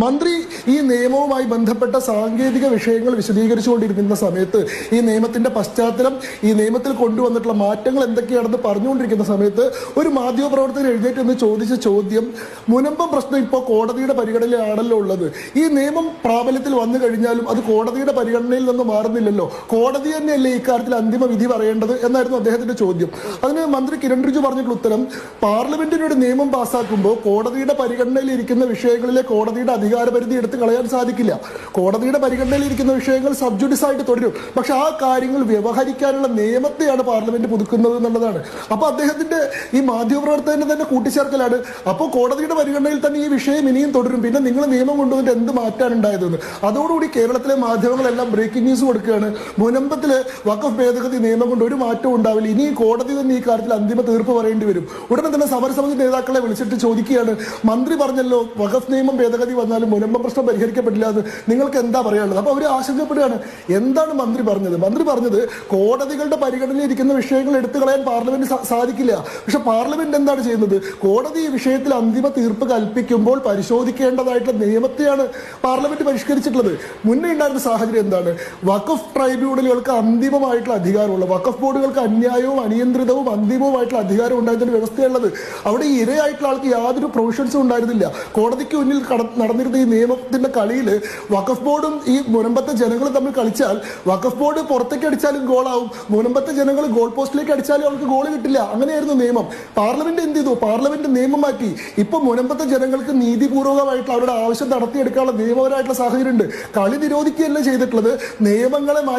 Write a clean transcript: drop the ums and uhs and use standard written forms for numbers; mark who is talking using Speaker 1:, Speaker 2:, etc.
Speaker 1: മന്ത്രി ഈ നിയമവുമായി ബന്ധപ്പെട്ട സാങ്കേതിക വിഷയങ്ങൾ വിശദീകരിച്ചുകൊണ്ടിരിക്കുന്ന സമയത്ത് ഈ നിയമത്തിന്റെ പശ്ചാത്തലം, ഈ നിയമത്തിൽ കൊണ്ടുവന്നിട്ടുള്ള മാറ്റങ്ങൾ എന്തൊക്കെയാണെന്ന് പറഞ്ഞുകൊണ്ടിരിക്കുന്ന സമയത്ത് ഒരു മാധ്യമപ്രവർത്തകൻ എഴുന്നേറ്റ് എന്ന് ചോദിച്ച ചോദ്യം, മുനമ്പം പ്രശ്നം ഇപ്പോൾ കോടതിയുടെ പരിഗണനയിലാണല്ലോ ഉള്ളത്, ഈ നിയമം പ്രാബല്യത്തിൽ വന്നു കഴിഞ്ഞാലും അത് കോടതിയുടെ പരിഗണനയിൽ നിന്ന് മാറുന്നില്ലല്ലോ, കോടതി തന്നെയല്ലേ ഇക്കാര്യത്തിൽ അന്തിമ വിധി പറയേണ്ടത് എന്നായിരുന്നു അദ്ദേഹത്തിന്റെ ചോദ്യം. അതിന് മന്ത്രി കിരൺ റിജിജു പറഞ്ഞിട്ടുള്ള ഉത്തരം, പാർലമെന്റിനൊരു നിയമം പാസ്സാക്കുമ്പോൾ കോടതിയുടെ പരിഗണനയിൽ ഇരിക്കുന്ന വിഷയങ്ങളിലെ കോടതിയുടെ അധികാരപരിധി എടുത്ത് കളയാൻ സാധിക്കില്ല. കോടതിയുടെ പരിഗണനയിൽ ഇരിക്കുന്ന വിഷയങ്ങൾ സബ്ജുഡിസ് ആയിട്ട് തുടരും. പക്ഷെ ആ കാര്യങ്ങൾ വ്യവഹരിക്കാനുള്ള നിയമത്തെയാണ് പാർലമെന്റ് പുതുക്കുന്നത് എന്നുള്ളതാണ്. അപ്പൊ അദ്ദേഹത്തിന്റെ ഈ മാധ്യമപ്രവർത്തകന്റെ തന്നെ കൂട്ടിച്ചേർക്കലാണ്. അപ്പോൾ കോടതിയുടെ പരിഗണനയിൽ തന്നെ ഈ വിഷയം ഇനിയും തുടരും, പിന്നെ നിങ്ങൾ നിയമം കൊണ്ടുവന്നിട്ട് എന്ത് മാറ്റാണ് ഉണ്ടായതെന്ന്. അതോടുകൂടി കേരളത്തിലെ മാധ്യമങ്ങളെല്ലാം ബ്രേക്കിംഗ് ന്യൂസ് കൊടുക്കുകയാണ്. മുനമ്പത്തില് വഖഫ് ഭേദഗതി നിയമം കൊണ്ട് ഒരു മാറ്റവും ഉണ്ടാവില്ല, ഇനി കോടതി തന്നെ ഈ കാര്യത്തിൽ അന്തിമ തീർപ്പ് പറയേണ്ടി വരും. ഉടനെ തന്നെ സമരസമിതി നേതാക്കളെ വിളിച്ചിട്ട് ചോദിക്കുകയാണ്, മന്ത്രി പറഞ്ഞല്ലോ വഖഫ് നിയമം ഭേദഗതി വന്നാലും മുനമ്പം പ്രശ്നം പരിഹരിക്കപ്പെടില്ല എന്ന്, നിങ്ങൾക്ക് എന്താ പറയാനുള്ളത്? അപ്പൊ അവര് ആശങ്കപ്പെടുകയാണ്, എന്താണ് മന്ത്രി പറഞ്ഞത്? മന്ത്രി പറഞ്ഞത് കോടതികളുടെ പരിഗണനയിൽ ഇരിക്കുന്ന വിഷയങ്ങൾ എടുത്തു കളയാൻ പാർലമെന്റ് സാധിക്കില്ല. പക്ഷെ പാർലമെന്റ് എന്താണ് ചെയ്യുന്നത്? കോടതി ഈ വിഷയത്തിൽ അന്തിമ തീർപ്പ് കൽപ്പിക്കുമ്പോൾ പരിശോധിക്കേണ്ടതായിട്ടുള്ള നിയമത്തെയാണ് പാർലമെന്റ് പരിഷ്കരിച്ചിട്ടുള്ളത്. മുന്നേ ഉണ്ടായിരുന്ന സാഹചര്യം എന്താണ്? വഖഫ് ട്രൈബ്യൂണലുകൾക്ക് അന്തിമമായിട്ടുള്ള അധികാരമുള്ള, വഖഫ് ബോർഡുകൾക്ക് അന്യായവും അനിയന്ത്രിതവും അന്തിമവുമായിട്ടുള്ള അധികാരം ഉണ്ടായിരുന്ന വ്യവസ്ഥയുള്ളത്. അവിടെ ഈ ഇരയായിട്ടുള്ള ആൾക്ക് യാതൊരു പ്രൊവിഷൻസും ഉണ്ടായിരുന്നില്ല. കോടതിക്ക് മുന്നിൽ നടന്നിരുന്ന ഈ നിയമത്തിന്റെ കളിയിൽ വഖഫ് ബോർഡും ഈ മുനമ്പത്തെ ജനങ്ങളും തമ്മിൽ കളിച്ചാൽ വഖഫ് ബോർഡ് പുറത്തേക്ക് അടിച്ചാലും ഗോളാവും, മുനമ്പത്തെ ജനങ്ങൾ ഗോൾ പോസ്റ്റിലേക്ക് അടിച്ചാലും അവർക്ക് ഗോൾ കിട്ടില്ല. അങ്ങനെയായിരുന്നു നിയമം. പാർലമെന്റ് എന്ത് ചെയ്തു? പാർലമെന്റ് നിയമം മാറ്റി. ഇപ്പൊ മുനമ്പത്തെ ജനങ്ങൾക്ക് നീതിപൂർവകമായിട്ടുള്ള അവരുടെ ആവശ്യം നടത്തിയെടുക്കാനുള്ള നിയമപരമായിട്ടുള്ള സാഹചര്യം ഉണ്ട്. കളി നിരോധിക്കുകയല്ല ചെയ്തിട്ടുള്ളത്, നിയമങ്ങളെ മാറ്റി